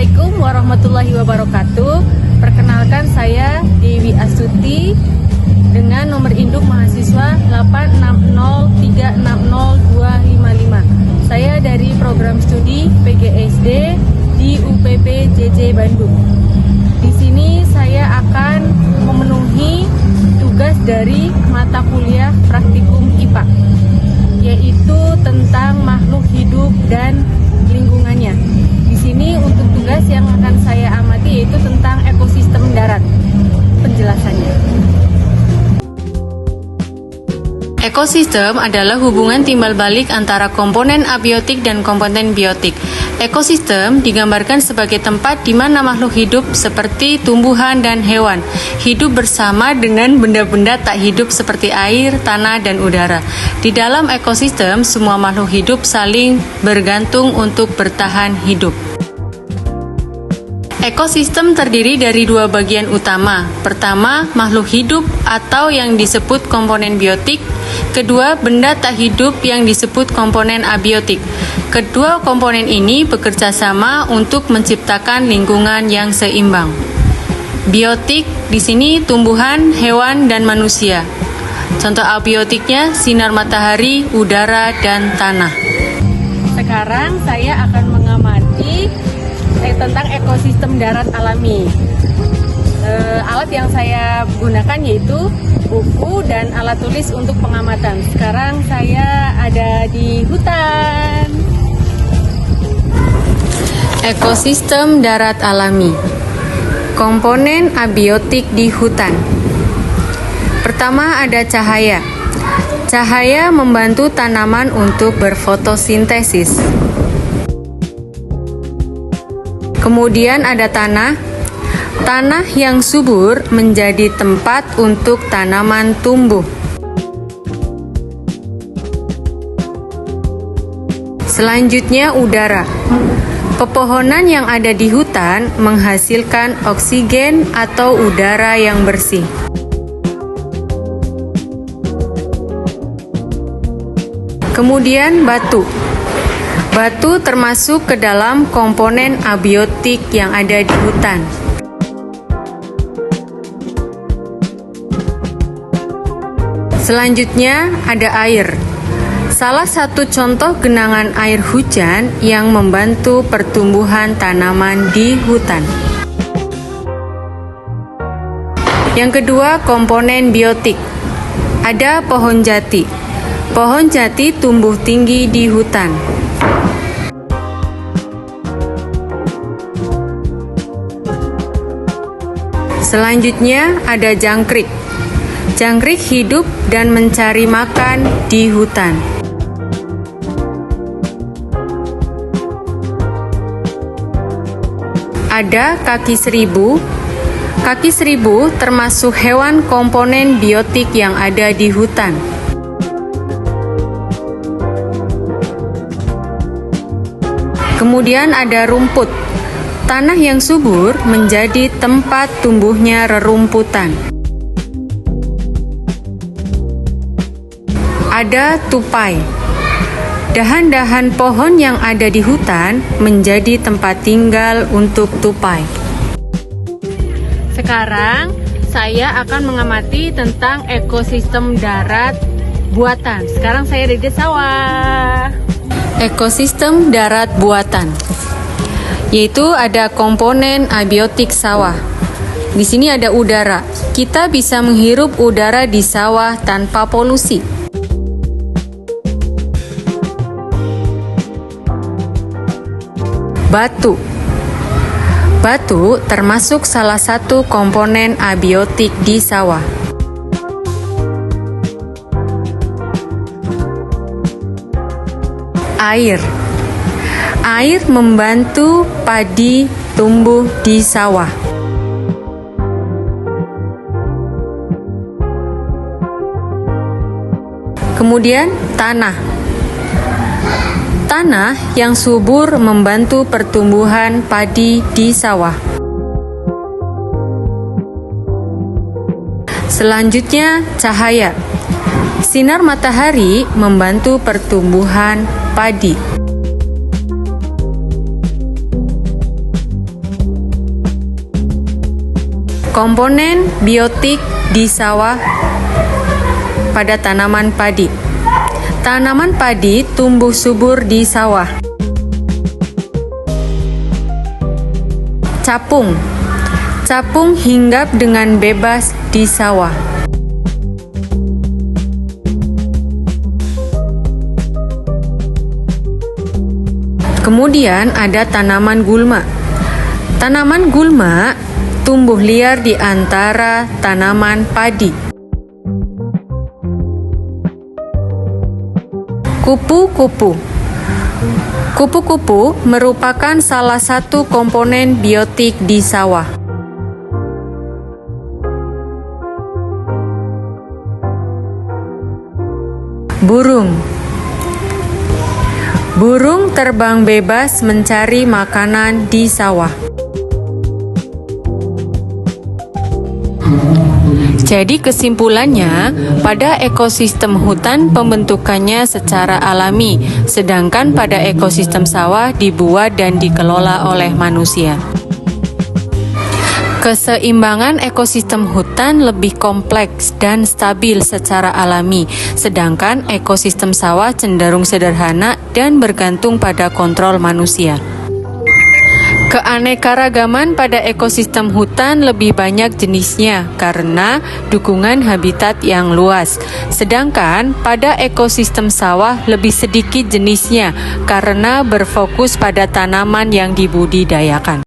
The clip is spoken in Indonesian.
Assalamualaikum warahmatullahi wabarakatuh. Perkenalkan, saya Dewi Astuti dengan nomor induk mahasiswa 860360255. Saya dari program studi PGSD di UPP JJ Bandung. Di sini saya akan memenuhi tugas dari mata kuliah praktikum IPA, yaitu tentang makhluk hidup dan lingkungannya. Di sini untuk tugas yang akan saya amati yaitu tentang ekosistem darat. Penjelasannya. Ekosistem adalah hubungan timbal balik antara komponen abiotik dan komponen biotik. Ekosistem digambarkan sebagai tempat di mana makhluk hidup seperti tumbuhan dan hewan hidup bersama dengan benda-benda tak hidup seperti air, tanah, dan udara. Di dalam ekosistem, semua makhluk hidup saling bergantung untuk bertahan hidup. Ekosistem terdiri dari dua bagian utama. Pertama, makhluk hidup atau yang disebut komponen biotik. Kedua, benda tak hidup yang disebut komponen abiotik. Kedua komponen ini bekerja sama untuk menciptakan lingkungan yang seimbang. Biotik di sini tumbuhan, hewan, dan manusia. Contoh abiotiknya sinar matahari, udara, dan tanah. Sekarang saya akan mengamati tentang ekosistem darat alami. Alat yang saya gunakan yaitu buku dan alat tulis untuk pengamatan. Sekarang saya ada di hutan. Ekosistem darat alami. Komponen abiotik di hutan. Pertama ada cahaya. Cahaya membantu tanaman untuk berfotosintesis. Kemudian ada tanah. Tanah yang subur menjadi tempat untuk tanaman tumbuh. Selanjutnya udara. Pepohonan yang ada di hutan menghasilkan oksigen atau udara yang bersih. Kemudian batu. Batu termasuk ke dalam komponen abiotik yang ada di hutan. Selanjutnya ada air. Salah satu contoh genangan air hujan yang membantu pertumbuhan tanaman di hutan. Yang kedua, komponen biotik. Ada pohon jati. Pohon jati tumbuh tinggi di hutan. Selanjutnya ada jangkrik. Jangkrik hidup dan mencari makan di hutan. Ada kaki seribu. Kaki seribu termasuk hewan komponen biotik yang ada di hutan. Kemudian ada rumput. Tanah yang subur menjadi tempat tumbuhnya rerumputan. Ada tupai. Dahan-dahan pohon yang ada di hutan menjadi tempat tinggal untuk tupai. Sekarang saya akan mengamati tentang ekosistem darat buatan. Sekarang saya ada di sawah. Ekosistem darat buatan, yaitu ada komponen abiotik sawah. Di sini ada udara. Kita bisa menghirup udara di sawah tanpa polusi. Batu. Batu termasuk salah satu komponen abiotik di sawah. Air. Air membantu padi tumbuh di sawah. Kemudian tanah. Tanah yang subur membantu pertumbuhan padi di sawah. Selanjutnya, cahaya. Sinar matahari membantu pertumbuhan padi. Komponen biotik di sawah pada tanaman padi. Tanaman padi tumbuh subur di sawah. Capung. Capung hinggap dengan bebas di sawah. Kemudian ada tanaman gulma. Tanaman gulma tumbuh liar di antara tanaman padi. Kupu-kupu. Kupu-kupu merupakan salah satu komponen biotik di sawah. Burung. Burung terbang bebas mencari makanan di sawah. Jadi kesimpulannya, pada ekosistem hutan pembentukannya secara alami, sedangkan pada ekosistem sawah dibuat dan dikelola oleh manusia. Keseimbangan ekosistem hutan lebih kompleks dan stabil secara alami, sedangkan ekosistem sawah cenderung sederhana dan bergantung pada kontrol manusia. Keanekaragaman pada ekosistem hutan lebih banyak jenisnya karena dukungan habitat yang luas, sedangkan pada ekosistem sawah lebih sedikit jenisnya karena berfokus pada tanaman yang dibudidayakan.